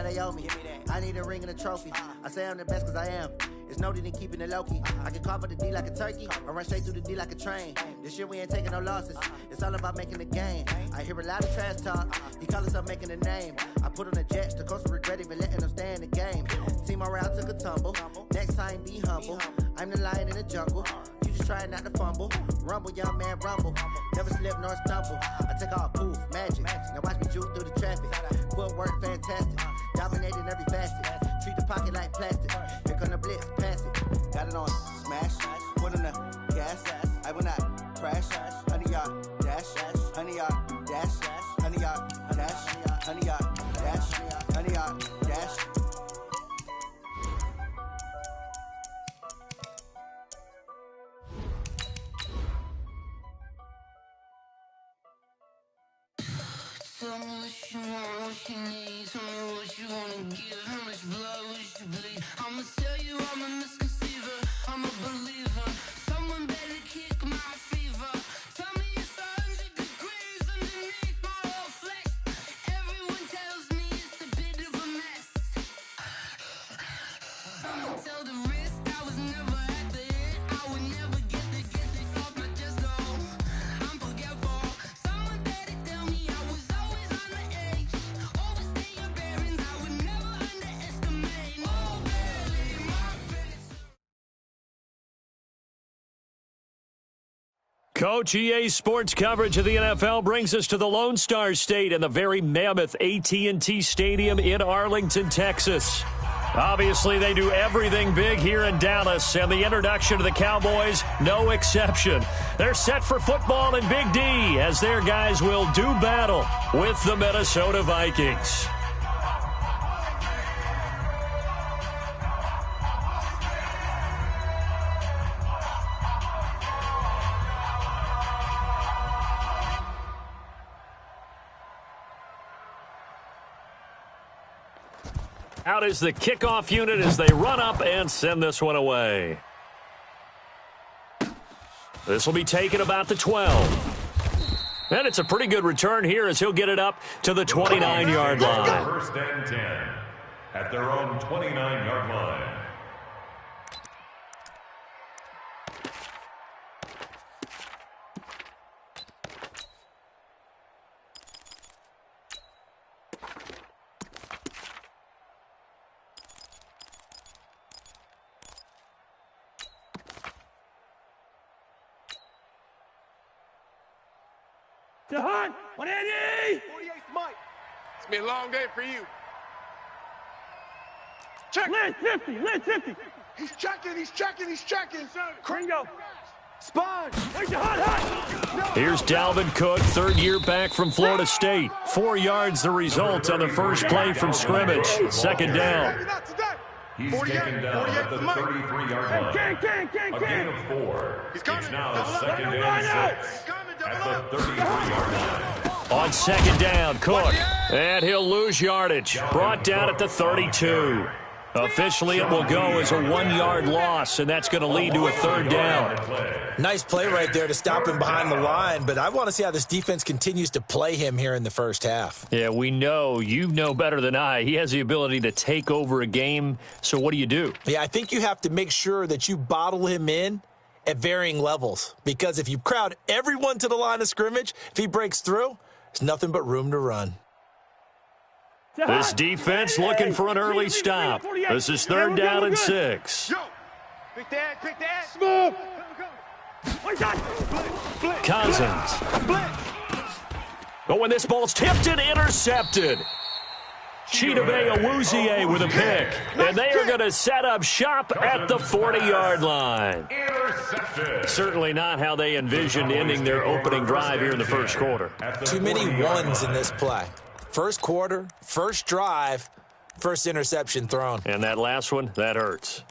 they owe me. I need a ring and a trophy. I say I'm the best cause I am. It's no need in keeping it low-key. I can carve up the D like a turkey or run straight through the D like a train. This year we ain't taking no losses. It's all about making the game. I hear a lot of trash talk. He call himself making a name. I put on the Jets. The coach will regret even letting them stay in the game. Team morale took a tumble. Next time be humble. I'm the lion in the jungle. You just trying not to fumble. Rumble, young man, rumble. Never slip nor stumble. I take off, poof, magic. Now watch me juke through the traffic. Footwork fantastic. Dominating every facet. Treat the pocket like plastic. Here come the blitz, pass it. Got it on smash. Put in the gas. I will not crash. 100-yard dash. 100-yard dash. 100-yard dash. 100-yard dash. 100-yard dash. Tell me what you want, what you need. Tell me what you wanna give. How much blood would you bleed? I'ma tell you I'm a misconceiver. I'm a believer. Someone better kick my fever. Tell me it's 100 degrees underneath my whole flesh. Everyone tells me it's a bit of a mess. I'ma tell the risk I was never at the end. I would never get this off my chest though. I'm forgetful. Someone better tell me I was always on the edge. Overstay your bearings, I would never underestimate. Oh, barely my best. Coach, EA Sports coverage of the NFL brings us to the Lone Star State and the very mammoth AT&T Stadium in Arlington, Texas. Obviously, they do everything big here in Dallas, and the introduction to the Cowboys, no exception. They're set for football in Big D as their guys will do battle with the Minnesota Vikings. Out is the kickoff unit as they run up and send this one away. This will be taken about the 12. And it's a pretty good return here as he'll get it up to the 29-yard line. First and 10 at their own 29-yard line. To Hunt, 180! 48 Mike. It's been a long day for you. Check. Lynch 50, Lynch 50. He's checking. Gringo. Spawn. There's your Hunt. Here's Dalvin Cook, third-year back from Florida State. 4 yards the result on the first play from scrimmage. Second down. He's taken down at the 33-yard line. A gain of 4. It's now second and 6 at the 33-yard line. On second down, Cook. And he'll lose yardage. Brought down at the 32. Officially, it will go as a 1-yard loss, and that's going to lead to a third down. Nice play right there to stop him behind the line, but I want to see how this defense continues to play him here in the first half. Yeah, we know. You know better than I. He has the ability to take over a game, so what do you do? Yeah, I think you have to make sure that you bottle him in at varying levels, because if you crowd everyone to the line of scrimmage, if he breaks through, there's nothing but room to run. This defense looking for an early stop. This is third down and 6. Pick that. Smooth. Cousins. But when this ball's tipped and intercepted. Chidobe Awuzie with a pick. And they are going to set up shop at the 40-yard line. Certainly not how they envisioned ending their opening drive here in the first quarter. Too many ones in this play. First quarter, first drive, first interception thrown. And that last one, that hurts.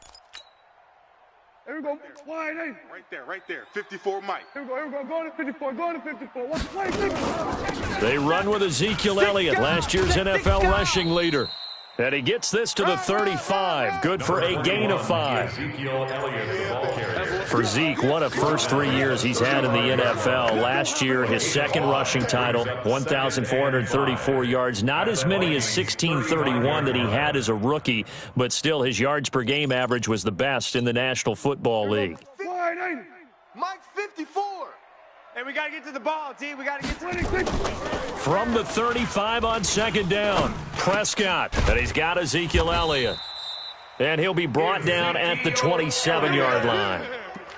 Here we go. Wide eight. Right there. 54 Mike. Here we go. Go to 54. What's the play? They run with Ezekiel Elliott, last year's NFL rushing leader. And he gets this to the 35. Good for a gain of 5. For Zeke, what a first 3 years he's had in the NFL. Last year, his second rushing title, 1,434 yards. Not as many as 1,631 that he had as a rookie, but still his yards per game average was the best in the National Football League. Mike 54. Hey, we got to get to the ball, D. We got to get to the... From the 35 on second down, Prescott. And he's got Ezekiel Elliott. And he'll be brought down at the 27-yard line.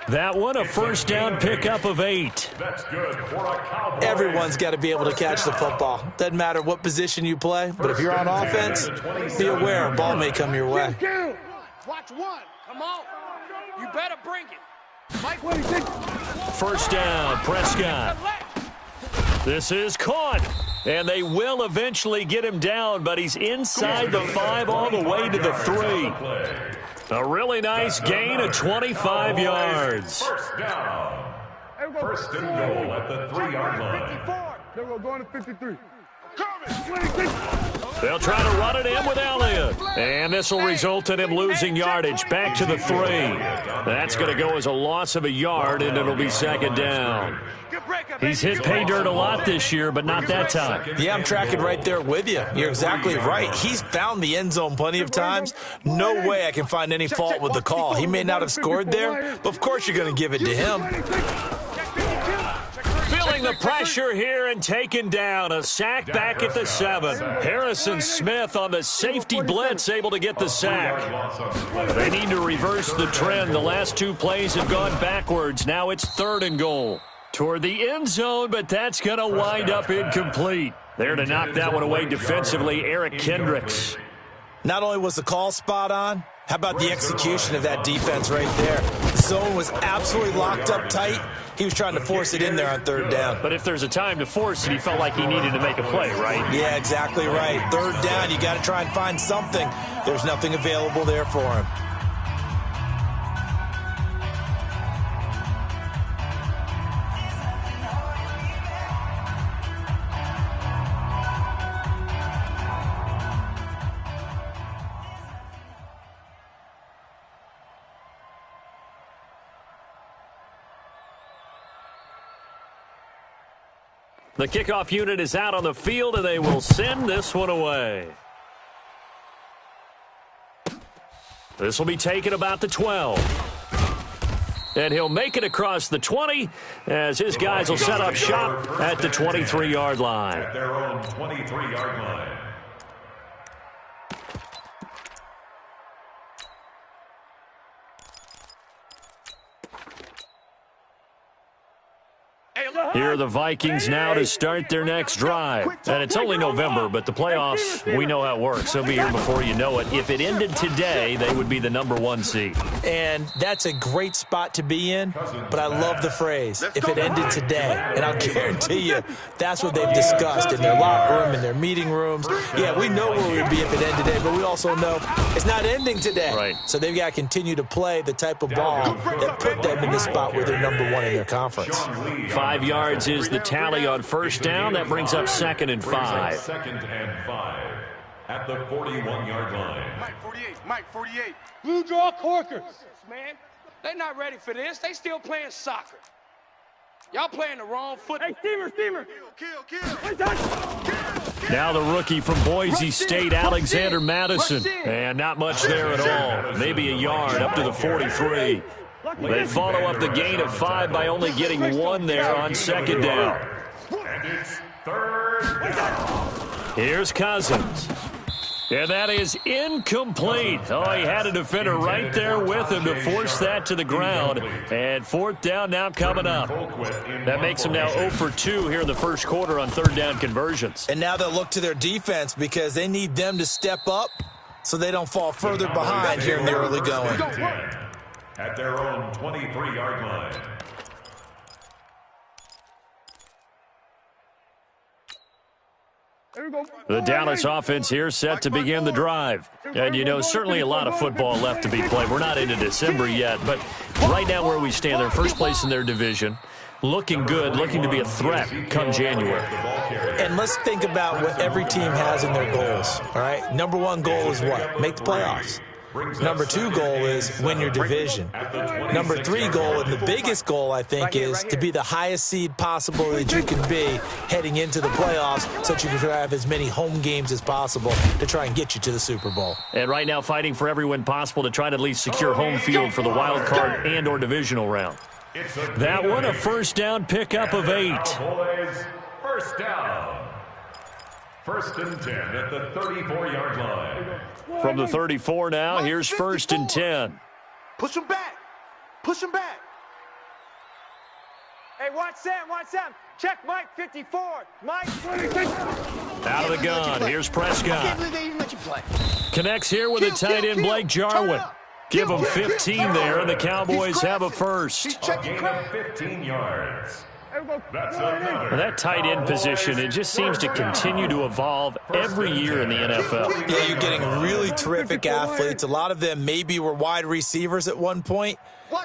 That one, a first down pickup of 8. That's good for a Cowboy. Everyone's got to be able to catch the football. Doesn't matter what position you play, but if you're on offense, be aware a ball may come your way. Watch one. Come on. You better bring it. Mike, First down, Prescott. This is caught. And they will eventually get him down, but he's inside the 5 all the way to the 3. A really nice gain of 25 yards. First down. First and goal at the 3-yard line. Then we're going to 53. They'll try to run it in with Elliott. And this will result in him losing yardage back to the 3. That's going to go as a loss of a yard, and it'll be second down. He's hit pay dirt a lot this year, but not that time. Yeah, I'm tracking right there with you. You're exactly right. He's found the end zone plenty of times. No way I can find any fault with the call. He may not have scored there, but of course you're going to give it to him. Feeling the pressure here and taken down. A sack back at the 7. Harrison Smith on the safety blitz able to get the sack. They need to reverse the trend. The last 2 plays have gone backwards. Now it's 3rd and goal. Toward the end zone, but that's going to wind up incomplete. There to knock that one away defensively, Eric Kendricks. Not only was the call spot on, how about the execution of that defense right there? The zone was absolutely locked up tight. He was trying to force it in there on 3rd down. But if there's a time to force it, he felt like he needed to make a play, right? Yeah, exactly right. 3rd down, you got to try and find something. There's nothing available there for him. The kickoff unit is out on the field, and they will send this one away. This will be taken about the 12. And he'll make it across the 20 as his guys will set up shop at the 23-yard line. At their own 23-yard line. Here are the Vikings now to start their next drive. And it's only November, but the playoffs, we know how it works. They'll be here before you know it. If it ended today, they would be the #1 seed. And that's a great spot to be in, but I love the phrase, if it ended today. And I'll guarantee you, that's what they've discussed in their locker room, in their meeting rooms. Yeah, we know where we'd be if it ended today, but we also know it's not ending today. Right. So they've got to continue to play the type of ball that put them in the spot where they're #1 in their conference. 5 yards is the tally on first down. That brings up 2nd and 5. 2nd and 5 at the 41-yard line. Mike 48. Mike 48. Blue draw corkers. Man, they're not ready for this. They still playing soccer. Y'all playing the wrong football. Hey, steamer. Kill. Now the rookie from Boise State, Alexander Madison. And not much there at all. Maybe a yard up to the 43. They follow up the gain of 5 by only getting 1 there on 2nd down. And it's 3rd down. Here's Cousins. And that is incomplete. Oh, he had a defender right there with him to force that to the ground. And 4th down now coming up. That makes him now 0 for 2 here in the first quarter on 3rd down conversions. And now they'll look to their defense because they need them to step up so they don't fall further behind here in the early going. At their own 23-yard line. The Dallas offense here set to begin the drive. And, you know, certainly a lot of football left to be played. We're not into December yet, but right now where we stand, they're first place in their division. looking good, looking to be a threat come January. And let's think about what every team has in their goals, all right? Number one goal is what? Make the playoffs. Number two goal is win your division. Number three goal, and the biggest goal, I think, is to be the highest seed possible that you can be heading into the playoffs so that you can have as many home games as possible to try and get you to the Super Bowl. And right now fighting for every win possible to try to at least secure home field for the wild card and or divisional round. That one, a first down pickup of 8. First down. First and 10 at the 34-yard line. From the 34 now, here's first and 10. Push him back. Push him back. Hey, watch Sam. Watch Sam. Check Mike 54. Mike 26. Out of the gun. Here's Prescott. I can't believe they even let you play. Connects here with a tight end, Blake Jarwin. Give them 15 there, and the Cowboys have a first. A gain of 15 yards. That's Well, that tight end position, it just seems to continue to evolve every year in the NFL. Yeah, you're getting really terrific athletes. A lot of them maybe were wide receivers at one point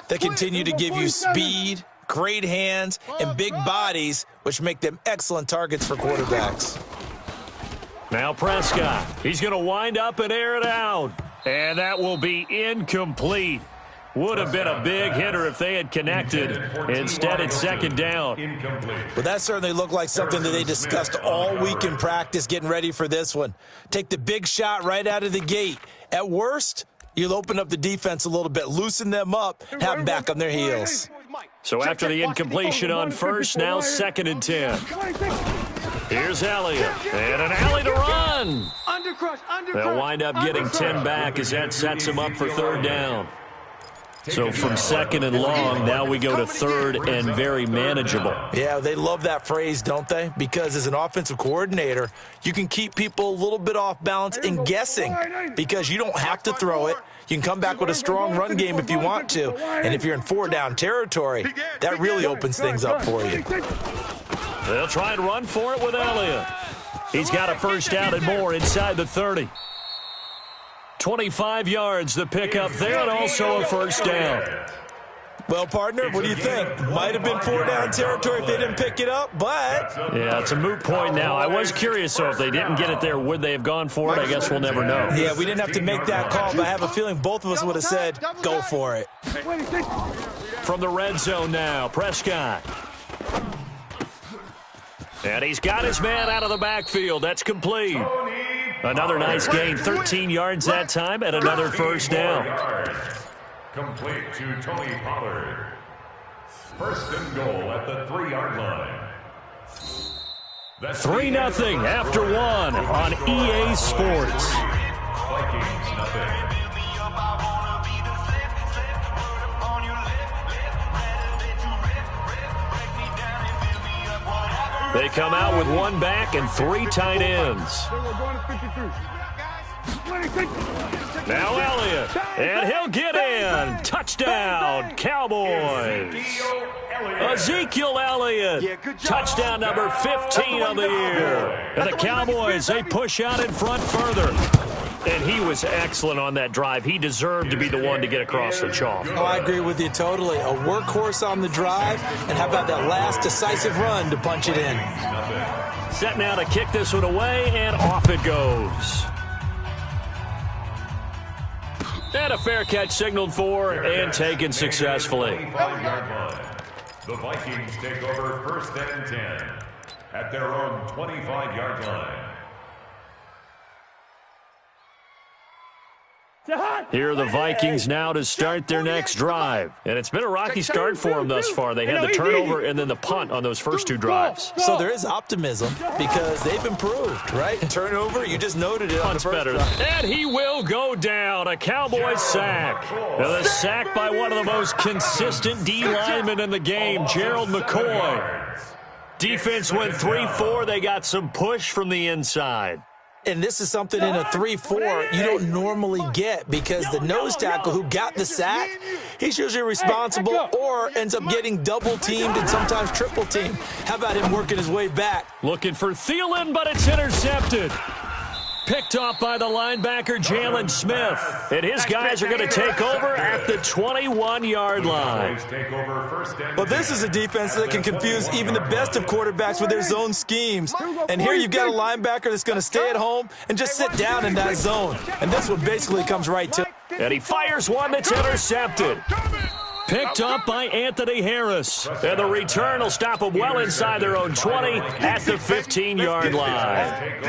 that continue to give you speed, great hands, and big bodies, which make them excellent targets for quarterbacks. Now Prescott, he's going to wind up and air it out. And that will be incomplete. Would have been a big hitter if they had connected. Instead, it's second down. But that certainly looked like something that they discussed all week in practice getting ready for this one. Take the big shot right out of the gate. At worst, you'll open up the defense a little bit, loosen them up, have them back on their heels. So after the incompletion on first, now second and 10. Here's Elliott, and an alley to run. They'll wind up getting 10 back as that sets them up for third down. So from second and long, now we go to third and very manageable. Yeah, they love that phrase, don't they? Because as an offensive coordinator, you can keep people a little bit off balance and guessing because you don't have to throw it. You can come back with a strong run game if you want to. And if you're in four-down territory, that really opens things up for you. They'll try and run for it with Elliott. He's got a first down and more inside the 30. 25 yards the pickup there, and also a first down. Well, partner, what do you think? Might have been four-down territory if they didn't pick it up, but... Yeah, it's a moot point now. I was curious, so if they didn't get it there, would they have gone for it? I guess we'll never know. Yeah, we didn't have to make that call, but I have a feeling both of us would have said, go for it. From the red zone now, Prescott. And he's got his man out of the backfield. That's complete. Another nice gain, 13 yards that time, and another first down. Complete to Tony Pollard. First and goal at the 3-yard line. 3-0 after one on EA Sports. Vikings nothing. They come out with one back and 3 tight ends. Now Elliott, and he'll get in. Touchdown, Cowboys. Ezekiel Elliott, touchdown number 15 of the year. And the Cowboys, they push out in front further. And he was excellent on that drive. He deserved to be the one to get across the chalk. Oh, I agree with you totally. A workhorse on the drive, and how about that last decisive run to punch it in? Set now to kick this one away, and off it goes. And a fair catch signaled for and taken successfully. The Vikings take over first and 10 at their own 25-yard line. Here are the Vikings now to start their next drive. And it's been a rocky start for them thus far. They had the turnover and then the punt on those first 2 drives. So there is optimism because they've improved, right? Turnover, you just noted it on the first better. drive. And he will go down. A Cowboys sack. And a sack by one of the most consistent D linemen in the game, Gerald McCoy. Defense went 3-4. They got some push from the inside. And this is something in a 3-4 you don't normally get because the nose tackle who got the sack, he's usually responsible or ends up getting double-teamed and sometimes triple-teamed. How about him working his way back? Looking for Thielen, but it's intercepted. picked off by the linebacker, Jalen Smith. And his guys are going to take over at the 21-yard line. Well, this is a defense that can confuse even the best of quarterbacks with their zone schemes. And here you've got a linebacker that's going to stay at home and just sit down in that zone. And this one basically comes right to. And he fires one that's intercepted. Picked up by Anthony Harris. And the return will stop them well inside their own 20 at the 15-yard line.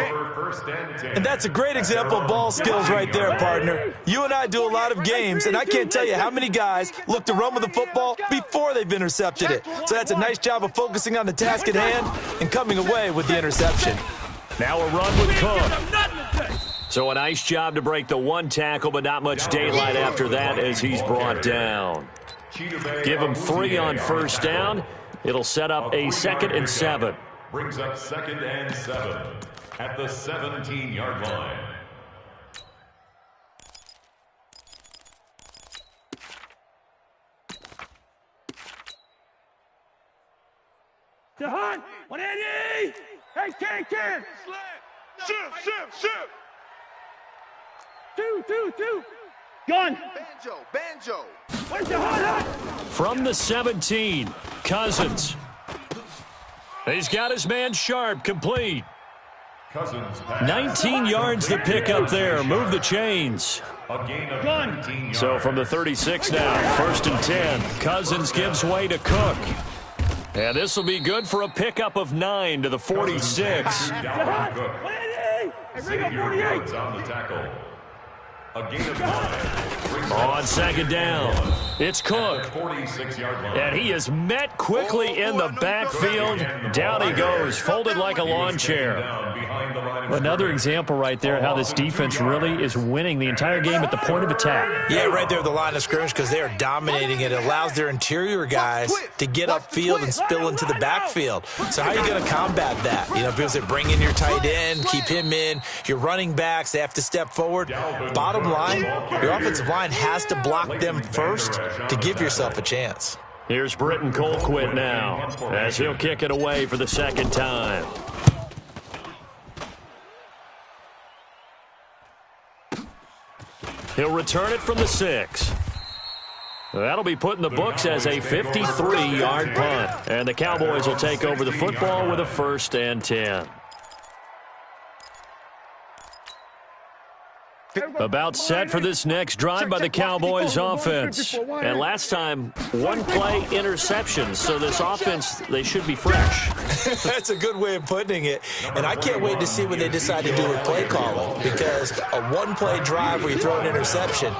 And that's a great example of ball skills right there, partner. You and I do a lot of games, and I can't tell you how many guys look to run with the football before they've intercepted it. So that's a nice job of focusing on the task at hand and coming away with the interception. Now a run with Cook. So a nice job to break the one tackle, but not much daylight after that as he's brought down. Give him 3 on first down. It'll set up a 2nd and 7. Brings up 2nd and 7 at the 17-yard line. Jahan, 180! Hey, Ken! Shift! 2! Gun! Banjo! Where's Jahan? From the 17, Cousins. He's got his man Sharp, complete. 19 yards the pickup there. Move the chains. So from the 36 now, 1st and 10. Cousins gives way to Cook. And this will be good for a pickup of 9 to the 46. Save your yards on the tackle. A gain of 9. On 2nd down, it's Cook. And he is met quickly in the backfield. Down he goes, folded like a lawn chair. Another example right there how this defense really is winning the entire game at the point of attack. Yeah, right there at the line of scrimmage because they are dominating it. It allows their interior guys to get upfield and spill into the backfield. So how are you going to combat that? You know, people say bring in your tight end, keep him in. Your running backs, they have to step forward. Bottom line, your offensive line has to block them first to give yourself a chance. Here's Britton Colquitt now as he'll kick it away for the 2nd time. He'll return it from the 6. That'll be put in the books as a 53-yard punt. And the Cowboys will take over the football with a 1st and 10. About set for this next drive by the Cowboys offense. And last time, 1-play interception. So this offense, they should be fresh. That's a good way of putting it. And I can't wait to see what they decide to do with play calling. Because a 1-play drive where you throw an interception,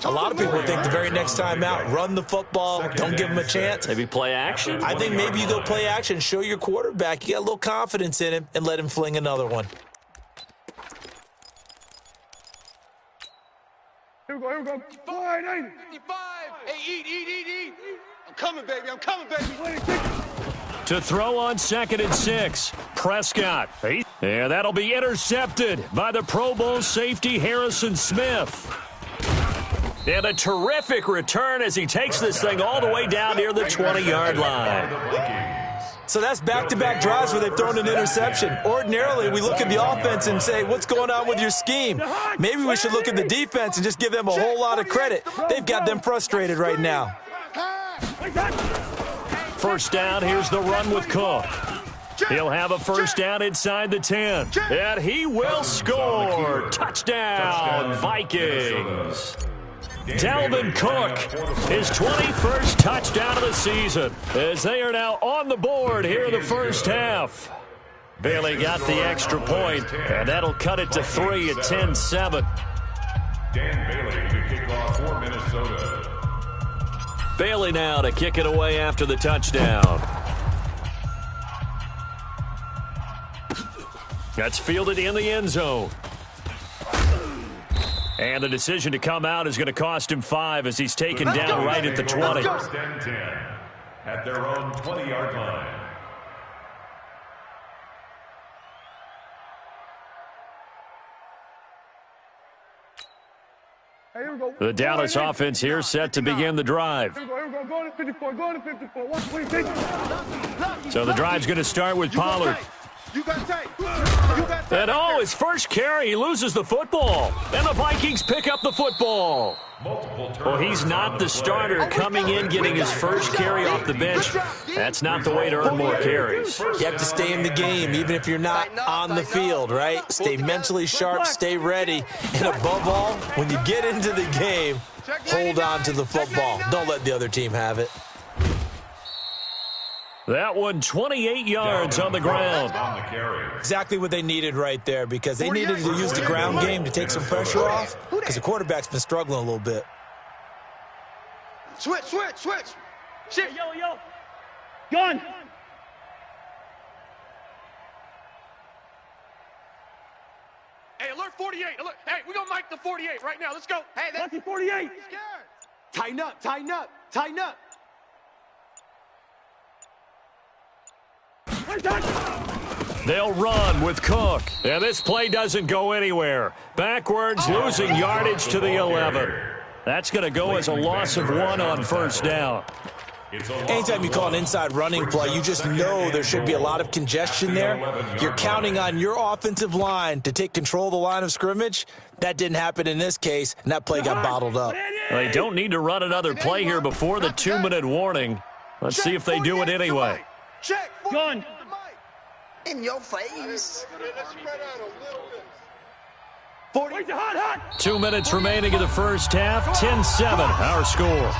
a lot of people think the very next time out, run the football, don't give them a chance. Maybe play action? I think maybe you go play action, show your quarterback you got a little confidence in him, and let him fling another one. Here we go. 55. Hey, eat. I'm coming, baby. To throw on 2nd and 6, Prescott. Yeah, that'll be intercepted by the Pro Bowl safety Harrison Smith. And a terrific return as he takes this thing all the way down near the 20-yard line. So that's back-to-back drives where they've thrown an interception. Ordinarily, we look at the offense and say, what's going on with your scheme? Maybe we should look at the defense and just give them a whole lot of credit. They've got them frustrated right now. 1st down, here's the run with Cook. He'll have a 1st down inside the 10. And he will score. Touchdown, Vikings. Dalvin Cook, his 21st touchdown of the season, as they are now on the board here in the 1st half. Bailey got the extra point, and that'll cut it to 3 at 10-7. Dan Bailey to kick off for Minnesota. Bailey now to kick it away after the touchdown. That's fielded in the end zone. And the decision to come out is going to cost him 5 as he's taken down right at the 20. 1st and 10 at their own 20-yard line. The Dallas offense here set to begin the drive. Go to 54. So the drive's going to start with Pollard. You got tape. And his first carry, he loses the football. And the Vikings pick up the football. Well, he's not the starter coming in, getting his first carry off the bench. That's not the way to earn more carries. You have to stay in the game, even if you're not on the field, right? Stay mentally sharp, stay ready. And above all, when you get into the game, hold on to the football. Don't let the other team have it. That one, 28 yards on the ground. Exactly what they needed right there, because they needed to use the ground game to take some pressure off, because the quarterback's been struggling a little bit. Switch. Shit, yo. Gun. Hey, alert 48. Alert. Hey, we're going to mic the 48 right now. Let's go. Hey, that's 48. Tighten up. They'll run with Cook. And this play doesn't go anywhere. Backwards, losing yardage to the 11. That's going to go as a loss of 1 on first down. Anytime you call an inside running play, you just know there should be a lot of congestion there. You're counting on your offensive line to take control of the line of scrimmage. That didn't happen in this case, and that play got bottled up. They don't need to run another play here before the 2-minute warning. Let's see if they do it anyway. Check. Gun. In your face. 40. 2 minutes remaining in the first half. 10-7, our score.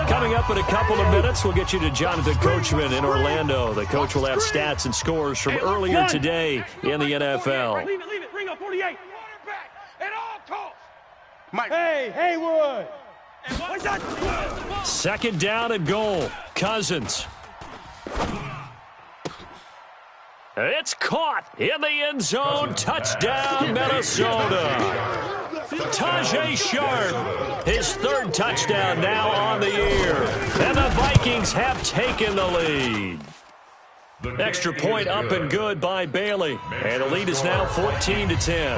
Coming up in a couple of minutes, we'll get you to Jonathan Coachman in Orlando. The coach will have stats and scores from earlier today in the NFL. Leave it. Bring up 48. Quarterback at all costs. Mike. Hey, Haywood. What's that? 2nd down and goal. Cousins. It's caught in the end zone. Touchdown, Minnesota. Tajay Sharp, his 3rd touchdown now on the year. And the Vikings have taken the lead. Extra point up and good by Bailey. And the lead is now 14-10.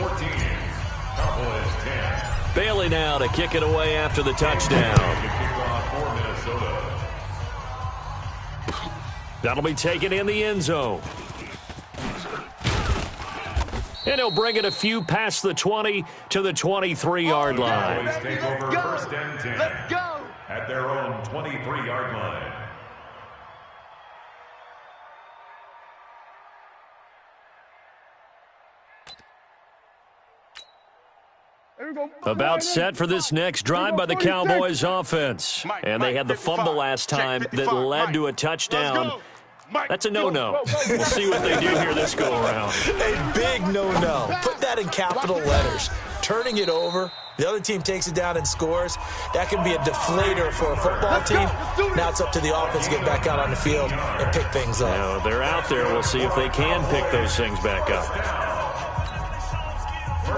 Bailey now to kick it away after the touchdown. That'll be taken in the end zone. And he'll bring it a few past the 20 to the 23-yard line. Take over 1st and 10. Let's go. At their own 23-yard line. About set for this next drive by the Cowboys offense. And they had the fumble last time that led to a touchdown. That's a no-no. We'll see what they do here this go-around. A big no-no. Put that in capital letters. Turning it over, the other team takes it down and scores. That can be a deflator for a football team. Now it's up to the offense to get back out on the field and pick things up. Now, they're out there. We'll see if they can pick those things back up.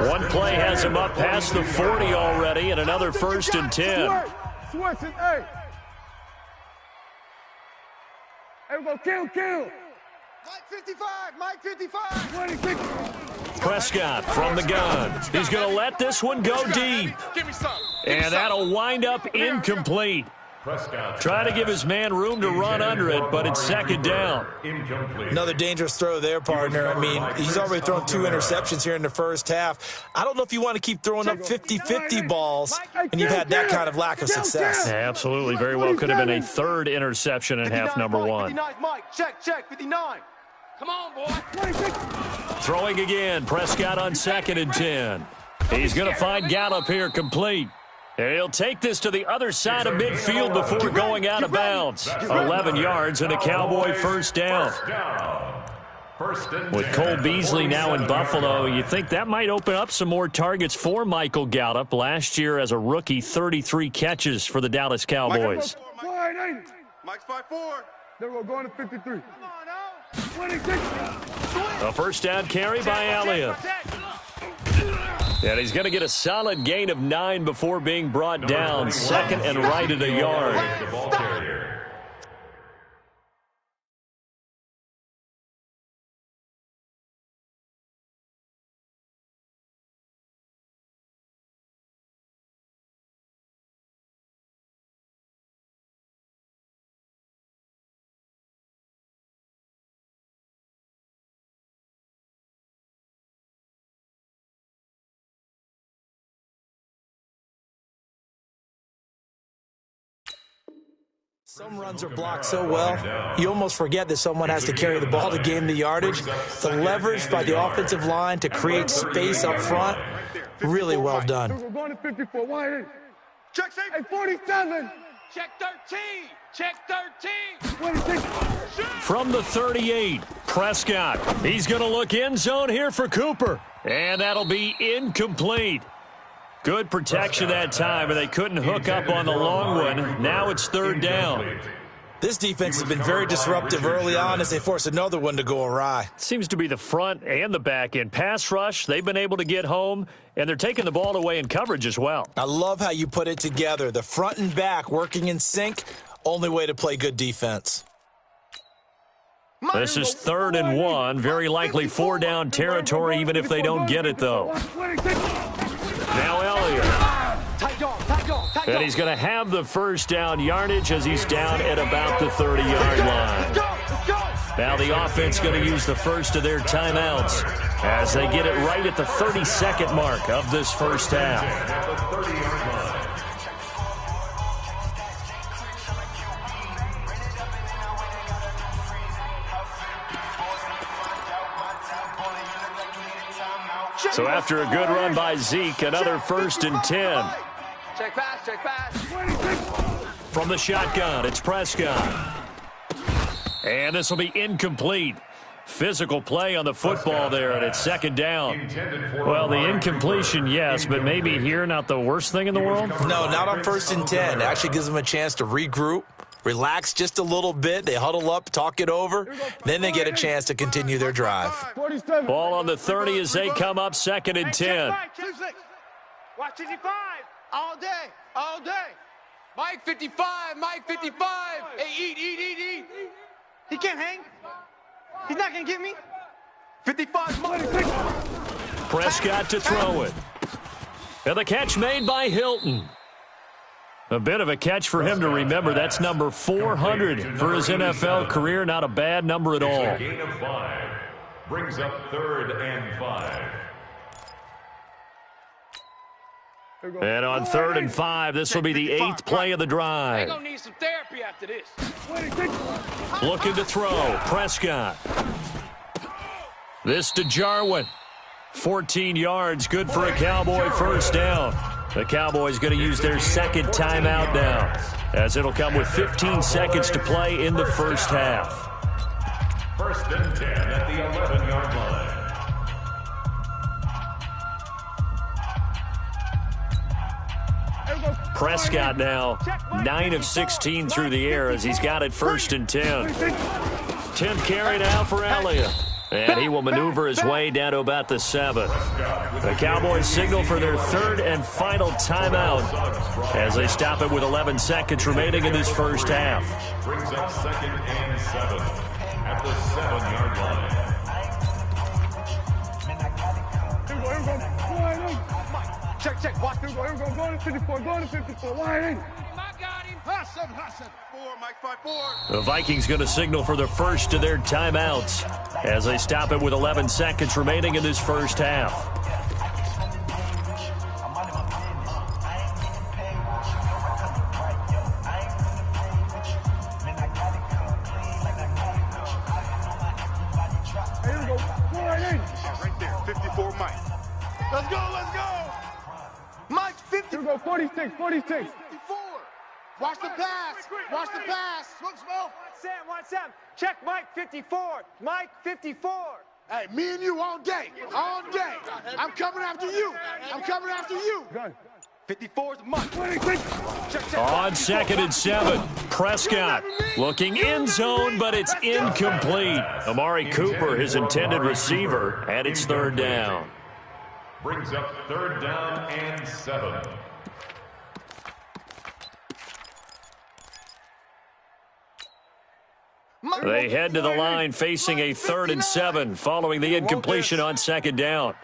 One play has them up past the 40 already, and another 1st and 10. Switch it, hey. Hey, we go kill. Mike 55. 26. Prescott from the gun. He's going to let this one go deep. Give me some. And that'll wind up incomplete. Try to give his man room to run under it, but it's 2nd down. Another dangerous throw there, partner. I mean, he's already thrown 2 interceptions here in the first half. I don't know if you want to keep throwing up 50-50 balls, and you've had that kind of lack of success. Yeah, absolutely. Very well could have been a 3rd interception in half number 1. 59, Mike. Check. 59. Come on, boy. Throwing again. Prescott on 2nd and 10. He's going to find Gallup here complete. He'll take this to the other side of midfield before going out of bounds. 11 yards and a Cowboy 1st down. With Cole Beasley now in Buffalo, you think that might open up some more targets for Michael Gallup. Last year as a rookie, 33 catches for the Dallas Cowboys. Mike's 5'4". Then we're going to 53. Come on, now. 26. A 1st down carry by Elliott. And he's going to get a solid gain of 9 before being brought down. 2nd and right at a yard. Some runs are blocked so well, you almost forget that someone has to carry the ball to gain the yardage. The leverage by the offensive line to create space up front, really well done. We're going to 54. Why? Check safe. Hey, 47. Check 13. Check 13. 26. From the 38, Prescott. He's going to look end zone here for Cooper. And that'll be incomplete. Good protection that time, and they couldn't hook up on the long one. Now it's third down. This defense has been very disruptive early on as they force another one to go awry. Seems to be the front and the back end. Pass rush, they've been able to get home, and they're taking the ball away in coverage as well. I love how you put it together. The front and back working in sync, only way to play good defense. This is 3rd and 1, very likely 4-down territory, even if they don't get it, though. Now Elliott. And he's going to have the first down yardage as he's down at about the 30-yard line. Now the offense going to use the first of their timeouts as they get it right at the 32nd mark of this first half. So after a good run by Zeke, another 1st and 10. Check pass, check pass. From the shotgun, it's Prescott. And this will be incomplete. Physical play on the football there, and it's 2nd down. Well, the incompletion, yes, but maybe here not the worst thing in the world? No, not on 1st and 10. It actually gives them a chance to regroup, relax just a little bit. They huddle up, talk it over. Then they get a chance to continue their drive. Ball on the 30 as they come up 2nd and 10. Watch 55. All day. All day. Mike 55. Mike 55. Hey, eat. He can't hang. He's not going to get me. 55. Prescott to throw it. And the catch made by Hilton. A bit of a catch for him to remember. That's number 400 for his NFL career. Not a bad number at all. A gain of 5 brings up 3rd and 5. And on 3rd and 5, this will be the 8th play of the drive. They're going to need some therapy after this. Looking to throw, Prescott. This to Jarwin. 14 yards, good for a Cowboy first down. The Cowboys going to use their 2nd timeout now, as it'll come with 15 seconds to play in the first half. 1st and 10 at the 11-yard line. Prescott now 9 of 16 through the air as he's got it 1st and 10. 10th carry now for Elliott. And he will maneuver his way down to about the 7. The Cowboys signal for their 3rd and final timeout as they stop it with 11 seconds remaining in this first half. Brings up 2nd and 7 at the 7-yard line. Check. Watch him. Go to 54. Go to 54. Why ain't? I got him. Hassan. 4, Mike 5-4. The Vikings going to signal for the first of their timeouts as they stop it with 11 seconds remaining in this first half. Here we go. Right there. 54, Mike. Let's go. Mike 50. Here we go. 46. 54. Watch the pass. Smoke. Sam. Check Mike 54. Mike 54. Hey, me and you all day. I'm coming after you. 54 is Mike. On 2nd and 7, Prescott looking end zone, but it's incomplete. Amari Cooper, his intended receiver, and it's 3rd down. Brings up 3rd down and 7. They head to the line facing a 3rd and 7 following the incompletion on 2nd down.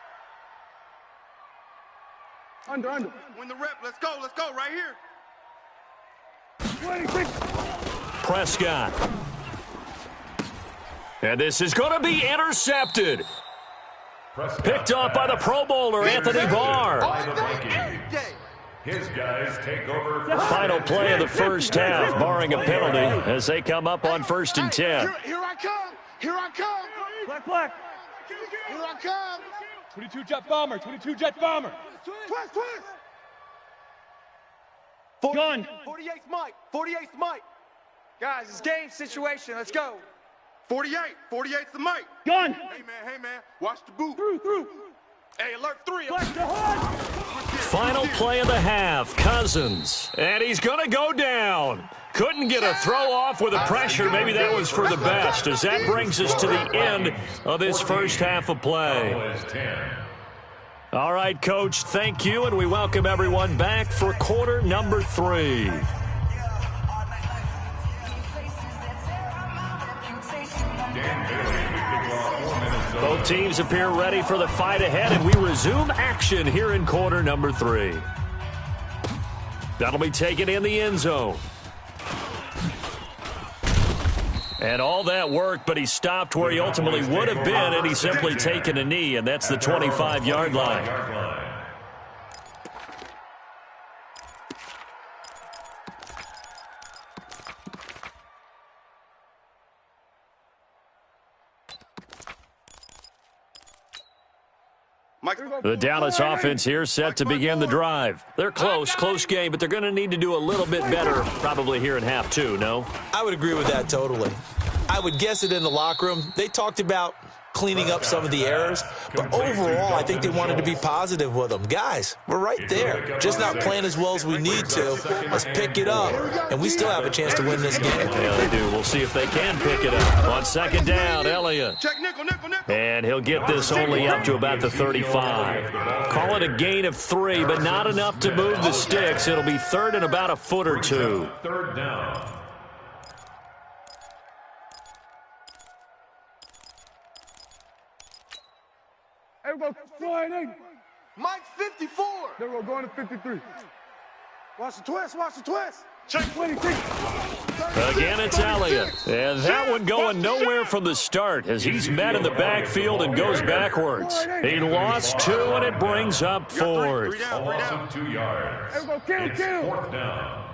Under. Win the rep. Let's go right here. 26. Prescott. And this is going to be intercepted. Picked off by the Pro Bowler, Anthony Barr. His guys take over. Final play of the first half, barring a penalty, as they come up on 1st and 10. Here I come. Here I come. Black. Here I come. 22 jet bomber. 22 jet bomber. Twist. Gun. 48's Mike. 48's Mike. Guys, it's game situation. Let's go. 48. 48's the Mike. Gun. Hey, man. Watch the boot. Through. Hey, alert 3. Final play of the half, Cousins. And he's going to go down. Couldn't get a throw off with the pressure. Maybe that was for the best, as that brings us to the end of this first half of play. All right, Coach, thank you, and we welcome everyone back for quarter number 3. Both teams appear ready for the fight ahead, and we resume action here in quarter number 3. That'll be taken in the end zone. And all that work, but he stopped where he ultimately would have been, and he's simply taken a knee, and that's the 25-yard line. The Dallas offense here set to begin the drive. They're close game, but they're going to need to do a little bit better probably here in half 2, no? I would agree with that totally. I would guess it in the locker room. They talked about cleaning up some of the errors, but overall, I think they wanted to be positive with them. Guys, we're right there. Just not playing as well as we need to. Let's pick it up, and we still have a chance to win this game. Yeah, they do. We'll see if they can pick it up. On 2nd down, Elliott. And he'll get this only up to about the 35. Call it a gain of 3, but not enough to move the sticks. It'll be 3rd and about a foot or 2. 3rd down. Everybody flying. Mike 54. There we go, going to 53. Watch the twist. Check 26. Again, it's Elliott. And that one going nowhere from the start as he's met in the backfield and goes backwards. He lost 2, and it brings up 4th. A loss of 2 yards. It's 4th down.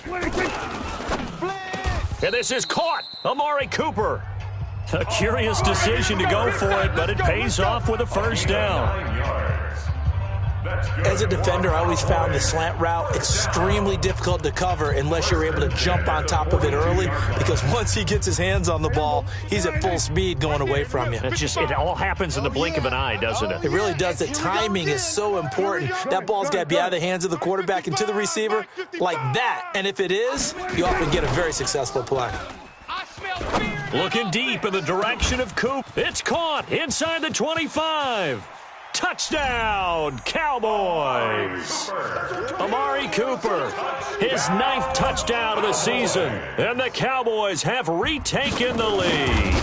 26. And this is caught. Amari Cooper. A curious decision to go for it, but it pays off with a first down. As a defender, I always found the slant route extremely difficult to cover unless you're able to jump on top of it early, because once he gets his hands on the ball, he's at full speed going away from you. It all happens in the blink of an eye, doesn't it? It really does. The timing is so important. That ball's got to be out of the hands of the quarterback and to the receiver like that. And if it is, you often get a very successful play. Looking deep in the direction of Coop. It's caught inside the 25. Touchdown, Cowboys. Amari Cooper, his 9th touchdown of the season. And the Cowboys have retaken the lead.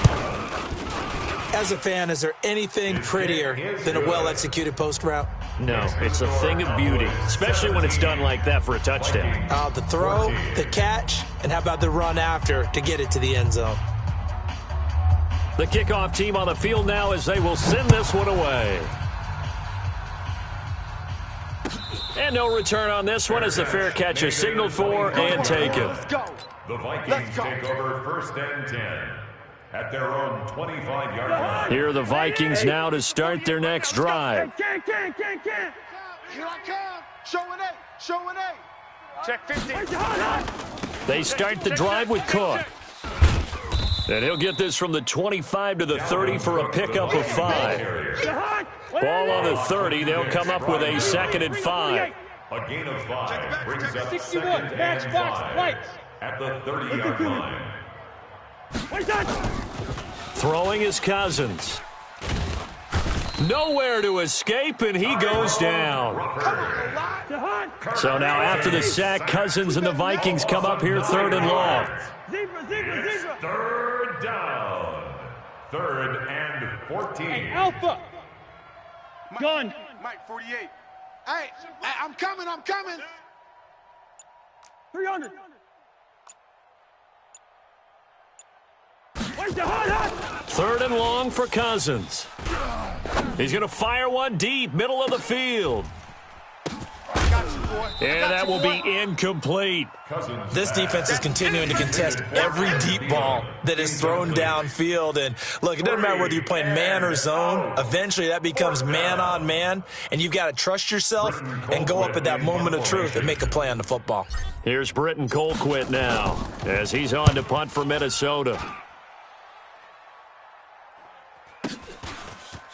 As a fan, is there anything prettier than a well-executed post route? No, it's a thing of beauty, especially when it's done like that for a touchdown. The throw, the catch, and how about the run after to get it to the end zone? The kickoff team on the field now as they will send this one away. And no return on this one as the fair catch is signaled for and taken. The Vikings take over 1st and 10 at their own 25-yard line. Here are the Vikings now to start their next drive. Can't. Here I come. Showing 8. Check 50. They start the drive with Cook. And he'll get this from the 25 to the 30 for a pickup of 5. Ball on the 30. They'll come up with a 2nd and 5. A gain of 5 brings up 2nd and 5 at the 30-yard line. Throwing is Cousins. Nowhere to escape, and he goes down. So now after the sack, Cousins and the Vikings come up here 3rd and long. It's 3rd down. 3rd and 14. Alpha. Gun. Mike 48. Hey, I'm coming. 300. Where's the hot? 3rd and long for Cousins. He's going to fire one deep, middle of the field. And that will be incomplete. This defense is continuing to contest every deep ball that is thrown downfield. And look, it doesn't matter whether you're playing man or zone. Eventually that becomes man on man, and you've got to trust yourself and go up at that moment of truth and make a play on the football. Here's Britton Colquitt now as he's on to punt for Minnesota.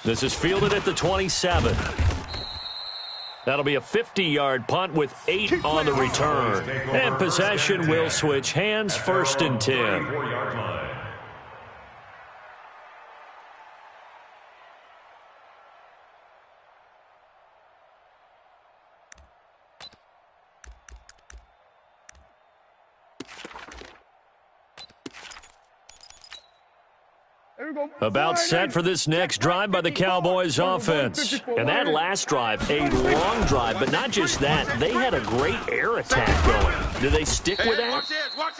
This is fielded at the 27. That'll be a 50-yard punt with 8 on the return. And possession will switch hands, 1st and 10. About set for this next drive by the Cowboys offense. And that last drive, a long drive, but not just that. They had a great air attack going. Do they stick with that?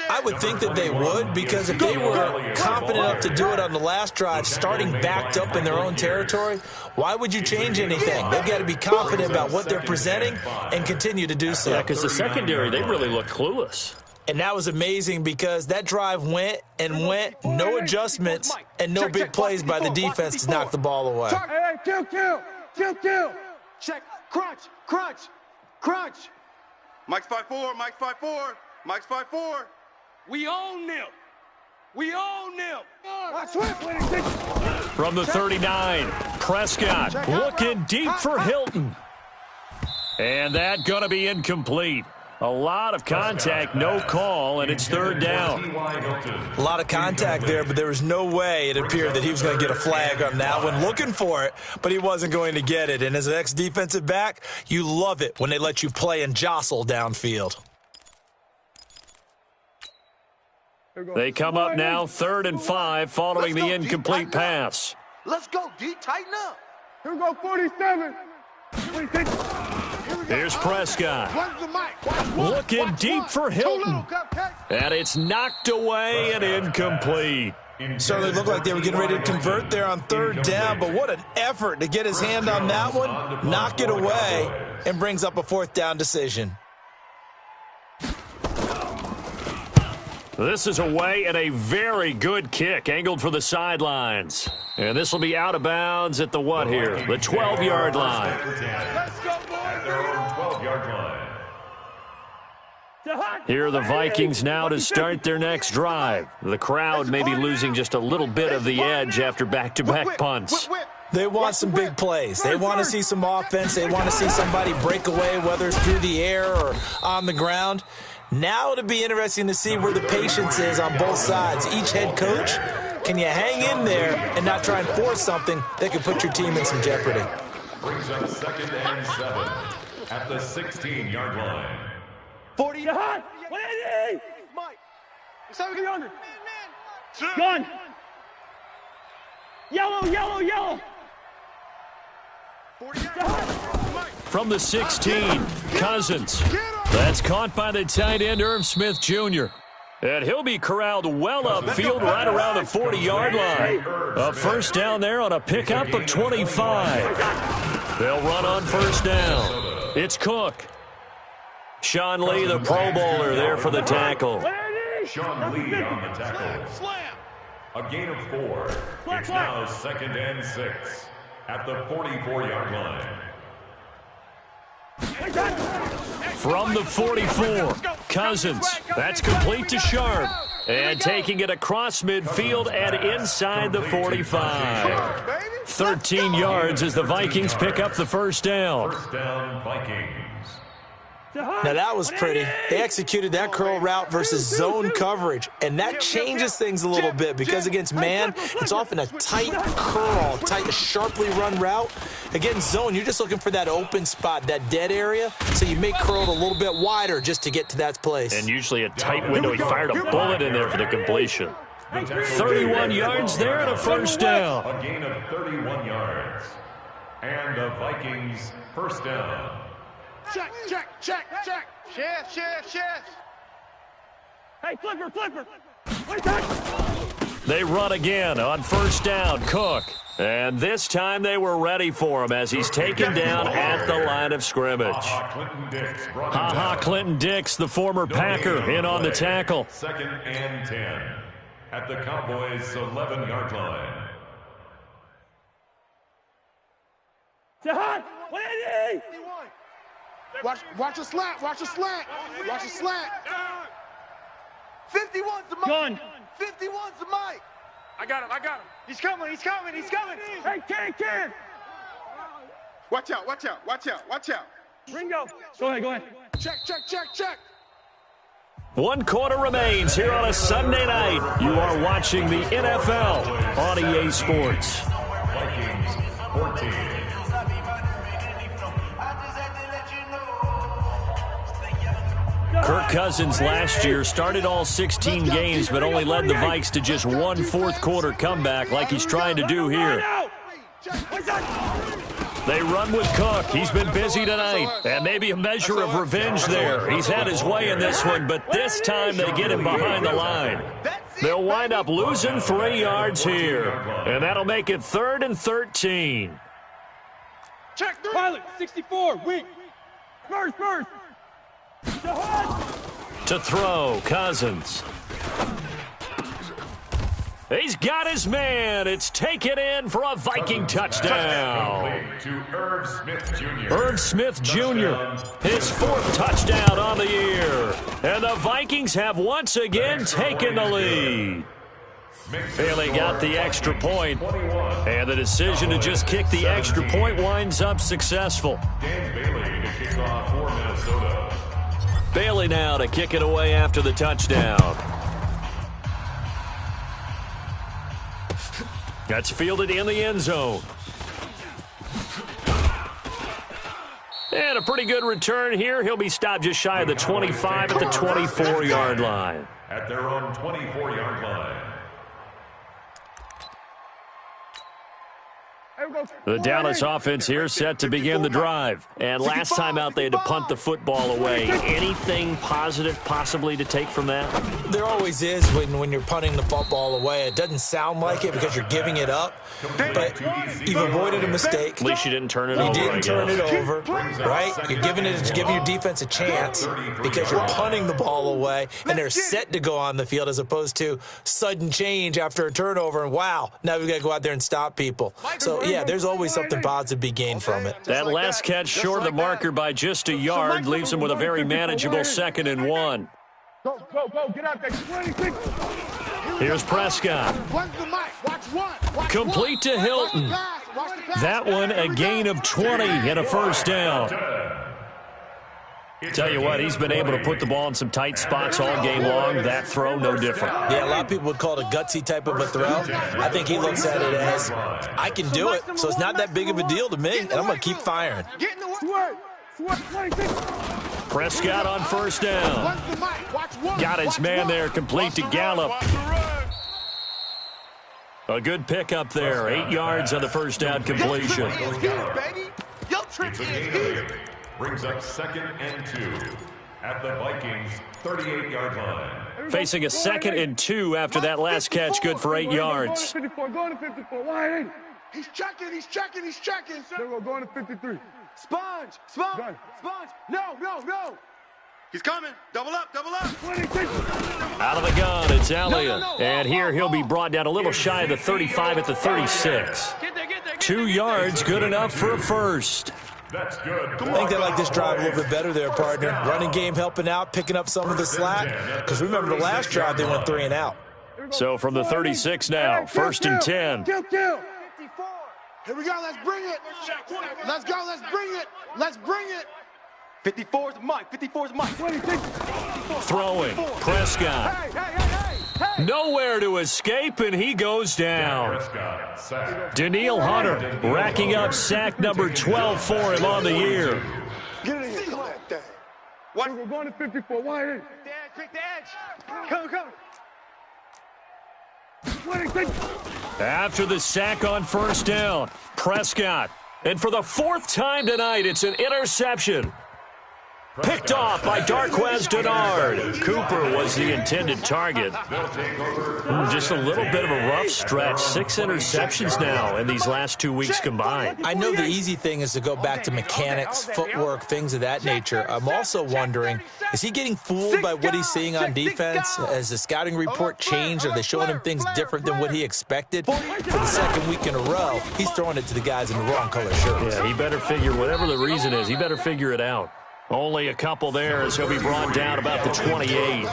I would think that they would, because if they were confident enough to do it on the last drive, starting backed up in their own territory, why would you change anything? They've got to be confident about what they're presenting and continue to do so. Yeah, because the secondary, they really look clueless. And that was amazing because that drive went and went, no adjustments, and no big plays by the defense to knock the ball away. Hey, kill. Check, crunch. Mike's 5-4, Mike's 5-4, Mike's 5-4. We own them. From the 39, Prescott looking deep for Hilton. And that going to be incomplete. A lot of contact, no call, and it's 3rd down. A lot of contact there, but there was no way it appeared that he was going to get a flag on that one. Looking for it, but he wasn't going to get it. And as an ex-defensive back, you love it when they let you play and jostle downfield. They come up now 3rd and 5 following the incomplete pass. Let's go, D. Tighten up. Here we go, 47. Here's Prescott. Looking deep for Hilton. And it's knocked away and incomplete. Certainly looked like they were getting ready to convert there on 3rd down, but what an effort to get his hand on that one, knock it away, and brings up a 4th down decision. This is away and a very good kick, angled for the sidelines. And this will be out of bounds at the what here? The 12-yard line. Let's go, boys. At their own 12-yard line. Here are the Vikings now to start their next drive. The crowd may be losing just a little bit of the edge after back-to-back punts. They want some big plays. They want to see some offense. They want to see somebody break away, whether it's through the air or on the ground. Now it'll be interesting to see where the patience is on both sides. Each head coach, can you hang in there and not try and force something that could put your team in some jeopardy? Brings up 2nd and 7 at the 16-yard line. 40. Hot. 180. Mike. 700. Gun. Yellow. 48. From the 16, Cousins. That's caught by the tight end, Irv Smith Jr. And he'll be corralled well upfield right around the 40-yard line. A 1st down there on a pickup of 25. They'll run on 1st down. It's Cook. Sean Lee, the Pro Bowler, there for the tackle. Sean Lee on the tackle. A gain of 4. It's now 2nd and 6 at the 44-yard line. From the 44, Cousins. That's complete to Sharp. And taking it across midfield and inside the 45. 13 yards as the Vikings pick up the 1st down. 1st down, Vikings. Now that was pretty. They executed that curl route versus zone coverage, and that changes things a little bit because against man, it's often a tight curl, tight, sharply run route. Against zone, you're just looking for that open spot, that dead area, so you make curl a little bit wider just to get to that place. And usually a tight window. He fired a bullet in there for the completion. 31 yards there and a 1st down. A gain of 31 yards. And the Vikings 1st down. Check. Chef. Hey, flipper. They run again on 1st down. Cook. And this time they were ready for him as he's taken down at the line of scrimmage. Clinton Dix, the former Packer, in on the tackle. 2nd and 10 at the Cowboys' 11-yard line. Watch a slant. Watch a slant. Watch a slant. 51's the Mike. Gun. 51's the Mike. I got him. He's coming. Hey, Ken. Watch out. Ringo. Go ahead. Check. 1 quarter remains here on a Sunday night. You are watching the NFL on EA Sports. Vikings 14. Kirk Cousins last year started all 16 games but only led the Vikes to just 1 fourth-quarter comeback like he's trying to do here. They run with Cook. He's been busy tonight. And maybe a measure of revenge there. He's had his way in this one, but this time they get him behind the line. They'll wind up losing 3 yards here. And that'll make it 3rd and 13. Check. Pilot, 64, weak. First. To throw, Cousins. He's got his man. It's taken in for a Viking touchdown. To Irv Smith Jr. Irv Smith Jr., his 4th touchdown on the year. And the Vikings have once again taken the lead. Bailey got the extra point, and the decision to just kick the extra point winds up successful. Dan Bailey to kick off for Minnesota. Bailey now to kick it away after the touchdown. That's fielded in the end zone. And a pretty good return here. He'll be stopped just shy of the 25 at the 24-yard line. At their own 24-yard line. The Dallas offense here set to begin the drive. And last time out, they had to punt the football away. Anything positive possibly to take from that? There always is when you're punting the football away. It doesn't sound like it because you're giving it up, but you've avoided a mistake. At least you didn't turn it over. You didn't turn it over, right? You're giving your defense a chance because you're punting the ball away, and they're set to go on the field as opposed to sudden change after a turnover, and wow, now we've got to go out there and stop people. So, yeah, there's always something positive to be gained from it. That last catch short of the marker by just a yard leaves him with a very manageable 2nd and 1. Go, get out there. 26. Here's Prescott. Complete to Hilton. That one a gain of 20 and a first down. Tell you what, he's been able to put the ball in some tight spots all game long. That throw, no different. Yeah, a lot of people would call it a gutsy type of a throw. I think he looks at it as, I can do it, so it's not that big of a deal to me, and I'm going to keep firing. Prescott on first down. Got his man there, complete to Gallup. A good pickup there, 8 yards on the first down completion. Brings up 2nd and 2 at the Vikings 38-yard line. Facing a 2nd and 2 after that last catch, good for 8 yards. Going to 54, wide in. He's checking. We're going to 53. Sponge. No. He's coming. Double up. 26. Out of the gun, it's Elliott. And here he'll be brought down a little shy of the 35 at the 36. 2 yards, good enough for a first. That's good. I think they like this drive a little bit better there, partner. Running game helping out, picking up some of the slack. Because remember the last drive, they went 3 and out. So from the 36 now, 1st and 10. Kill. 54. Here we go. Let's bring it. Let's bring it. 54's Mike. Throwing. Prescott. Hey. Nowhere to escape, and he goes down. Daniil Hunter racking up sack number 12 for him on the year. Get it in. What? We're going to 54. Wide in. Quick the edge. Come. 26. After the sack on first down, Prescott. And for the 4th time tonight, it's an interception. Picked off by Darquez Denard. Cooper was the intended target. Just a little bit of a rough stretch. 6 interceptions now in these last 2 weeks combined. I know the easy thing is to go back to mechanics, footwork, things of that nature. I'm also wondering, is he getting fooled by what he's seeing on defense? Has the scouting report changed? Are they showing him things different than what he expected? For the second week in a row, he's throwing it to the guys in the wrong color shirts. Yeah, he better figure, whatever the reason is, he better figure it out. Only a couple there as he'll be brought down about the 28.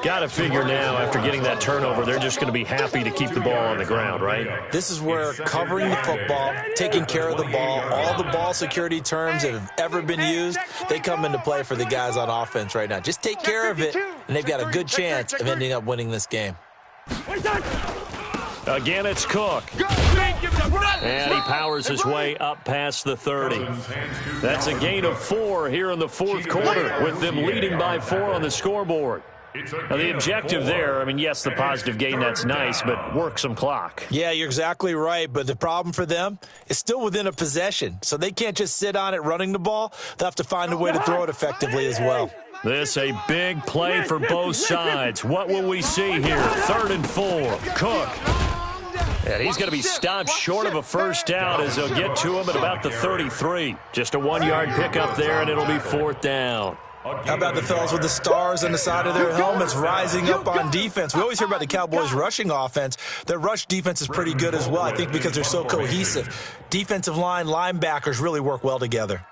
Got to figure now, after getting that turnover, they're just going to be happy to keep the ball on the ground, right? This is where covering the football, taking care of the ball, all the ball security terms that have ever been used, they come into play for the guys on offense right now. Just take care of it, and they've got a good chance of ending up winning this game. Again, it's Cook. And he powers his way up past the 30. That's a gain of 4 here in the fourth quarter, with them leading by 4 on the scoreboard. Now, the objective there, I mean, yes, the positive gain, that's nice, but work some clock. Yeah, you're exactly right, but the problem for them is still within a possession, so they can't just sit on it running the ball. They'll have to find a way to throw it effectively as well. This a big play for both sides. What will we see here? 3rd and 4. Cook. And he's going to be stopped short of a first down as they'll get to him at about the 33. Just a 1-yard pickup there, and it'll be 4th down. How about the fellas with the stars on the side of their helmets rising up on defense? We always hear about the Cowboys' rushing offense. Their rush defense is pretty good as well, I think, because they're so cohesive. Defensive line, linebackers really work well together.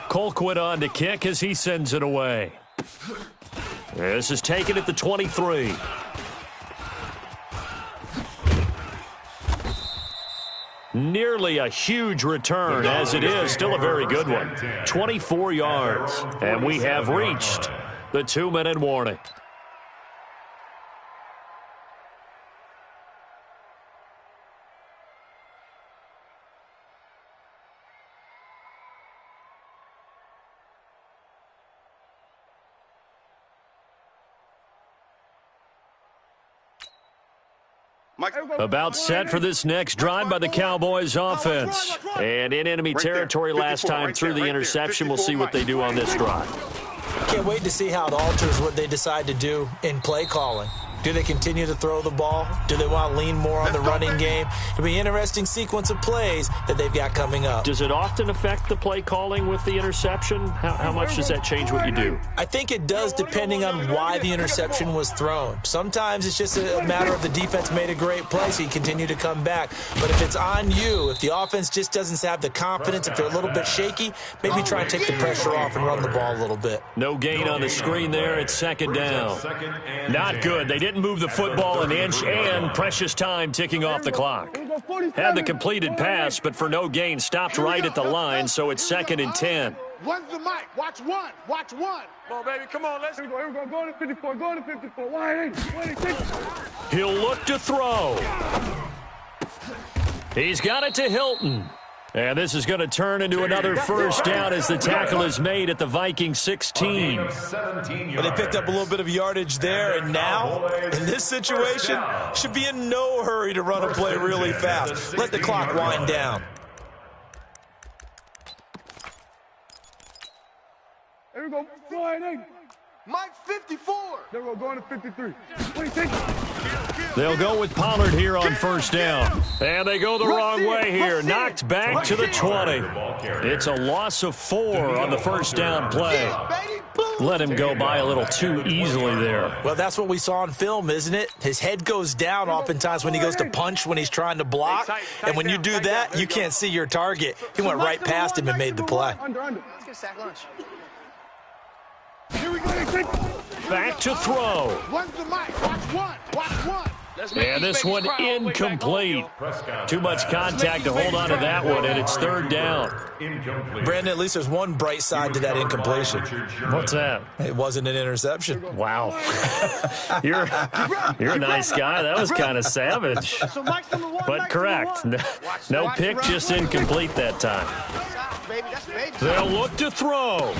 Colquitt on to kick as he sends it away. This is taken at the 23. Nearly a huge return, as it is still a very good one. 24 yards, and we have reached the 2-minute warning. About set for this next drive by the Cowboys offense. And in enemy territory last time through the interception. We'll see what they do on this drive. Can't wait to see how it alters what they decide to do in play calling. Do they continue to throw the ball? Do they want to lean more on the running game? It'll be an interesting sequence of plays that they've got coming up. Does it often affect the play calling with the interception? How much does that change what you do? I think it does, depending on why the interception was thrown. Sometimes it's just a matter of the defense made a great play, so you continue to come back. But if it's on you, if the offense just doesn't have the confidence, if they're a little bit shaky, maybe try and take the pressure off and run the ball a little bit. No gain on the screen there. It's 2nd down. Not good. They didn't move the football an inch, and precious time ticking off the clock. Had the completed pass, but for no gain, stopped right at the line, so it's 2nd and 10. One's the mic. Watch one. Watch one. Come on, baby. Come on. Let's go. Here we go. Go to 54. Go to 54. Wide eight. He'll look to throw. He's got it to Hilton. And this is going to turn into another first down as the tackle is made at the Viking 16. Well, they picked up a little bit of yardage there, and now, in this situation, should be in no hurry to run a play really fast. Let the clock wind down. Here we go. Wide eight. Mike 54. There we go. Going to 53. They'll go with Pollard here on first down. And they go the wrong way here. Knocked back to the 20. It's a loss of 4 on the first down play. Let him go by a little too easily there. Well, that's what we saw on film, isn't it? His head goes down oftentimes when he goes to punch, when he's trying to block. And when you do that, you can't see your target. He went right past him and made the play. Let's get sack lunch. Here we go. Back to throw. One's the mic. Watch one. Watch one. And this one incomplete. Too much contact to hold on to that one, and it's third down. Brandon, at least there's one bright side to that incompletion. What's that? It wasn't an interception. Wow. You're a nice guy. That was kind of savage. But correct. No pick, just incomplete that time. They'll look to throw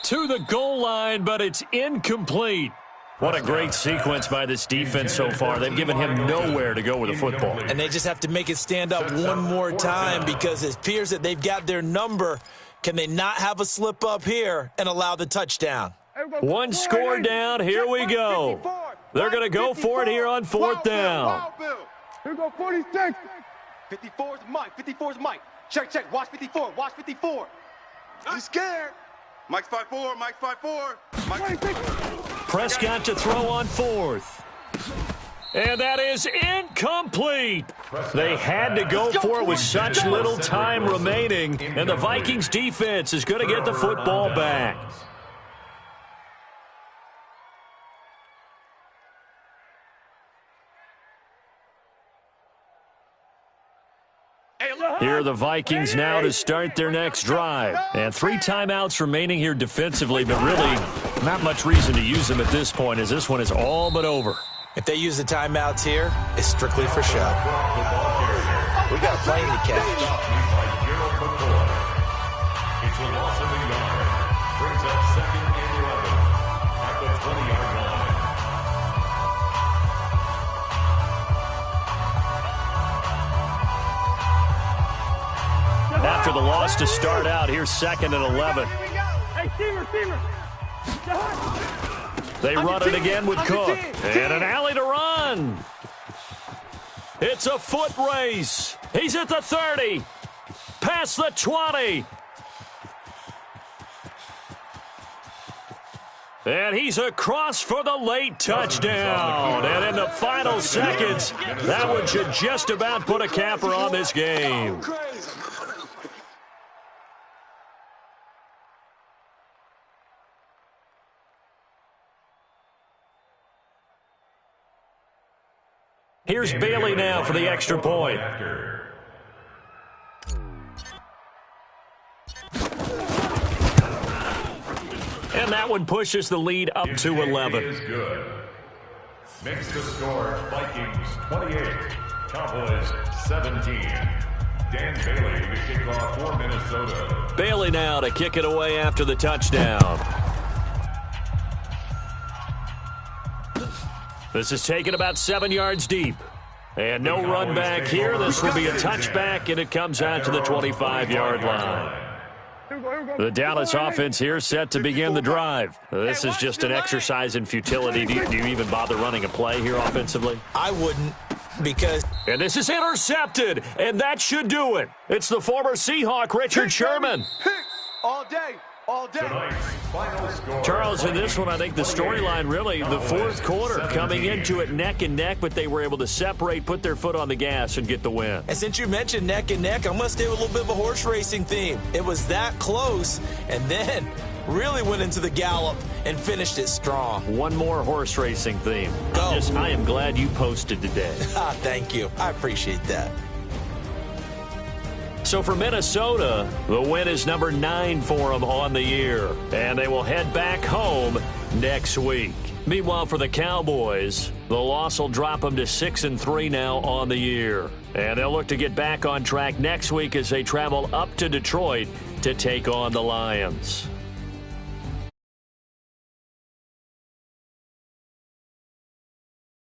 to the goal line, but it's incomplete. What a great sequence by this defense so far. They've given him nowhere to go with the football. And they just have to make it stand up one more time because it appears that they've got their number. Can they not have a slip up here and allow the touchdown? One score down. Here we go. They're going to go for it here on fourth down. Here go 46. 54's Mike. 54's Mike. Check. Watch 54. Watch 54. He's scared. Mike's 5-4. Mike's 5-4. Prescott to throw on fourth. And that is incomplete. They had to go for it with such little time remaining, and the Vikings defense is going to get the football back. Here are the Vikings now to start their next drive. And 3 timeouts remaining here defensively, but really not much reason to use them at this point as this one is all but over. If they use the timeouts here, it's strictly for show. We got a plane to catch. It's a loss of a yard. Brings up 2nd and 11 at the 20-yard line. After the loss to start out, here's 2nd and 11. Hey, receiver. They run it again with Cook. And an alley to run. It's a foot race. He's at the 30. Past the 20. And he's across for the late touchdown. And in the final seconds, that one should just about put a capper on this game. Here's Bailey now for the extra point. And that one pushes the lead up to 11. Is good. Makes the score Vikings 28, Cowboys 17. Dan Bailey to kick off for Minnesota. Bailey now to kick it away after the touchdown. This is taken about 7 yards deep. And no run back here. This will be a touchback, and it comes out to the 25-yard line. The Dallas offense here set to begin the drive. This is just an exercise in futility. Do you even bother running a play here offensively? I wouldn't, because... And this is intercepted, and that should do it. It's the former Seahawk, Richard Sherman. All day. All day. Charles, in this one, I think the storyline really, the fourth quarter, coming into it neck and neck, but they were able to separate, put their foot on the gas, and get the win. And since you mentioned neck and neck, I'm going to stay with a little bit of a horse racing theme. It was that close, and then really went into the gallop and finished it strong. One more horse racing theme. Go. I am glad you posted today. Thank you. I appreciate that. So for Minnesota, the win is number 9 for them on the year, and they will head back home next week. Meanwhile, for the Cowboys, the loss will drop them to 6-3 now on the year, and they'll look to get back on track next week as they travel up to Detroit to take on the Lions.